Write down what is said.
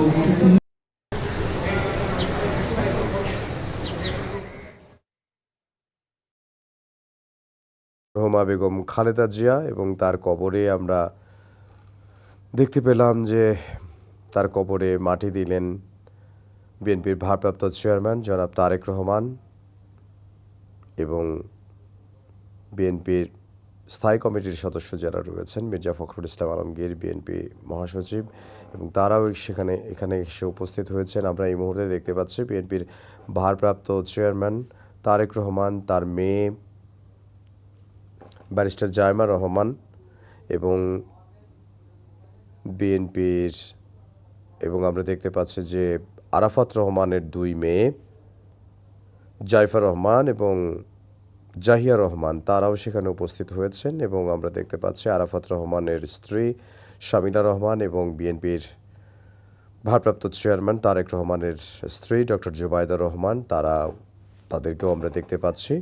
রোহমা বেগম খালেদা জিয়া এবং তার কবরে আমরা দেখতে পেলাম যে তার কবরে মাটি দিলেন বিএনপির ভারপ্রাপ্ত চেয়ারম্যান জনাব তারেক রহমান এবং বিএনপির স্থায়ী কমিটির সদস্য যারা রয়েছেন মির্জা ফখরুল ইসলাম আলমগীর বিএনপি মহাসচিব এবং তারাও এখানে এসে উপস্থিত হয়েছেন। আমরা এই মুহূর্তে দেখতে পাচ্ছি বিএনপির ভারপ্রাপ্ত চেয়ারম্যান তারেক রহমান, তার মেয়ে ব্যারিস্টার জায়মা রহমান এবং বিএনপির এবং আমরা দেখতে পাচ্ছি যে আরাফাত রহমানের দুই মেয়ে জাইফা রহমান এবং জাহিয়া রহমান তারাও সেখানে উপস্থিত হয়েছেন এবং আমরা দেখতে পাচ্ছি আরাফাত রহমানের স্ত্রী শামিলা রহমান এবং বিএনপির ভারপ্রাপ্ত চেয়ারম্যান তারেক রহমানের স্ত্রী ডক্টর জুবাইদা রহমান তাদেরকেও আমরা দেখতে পাচ্ছি।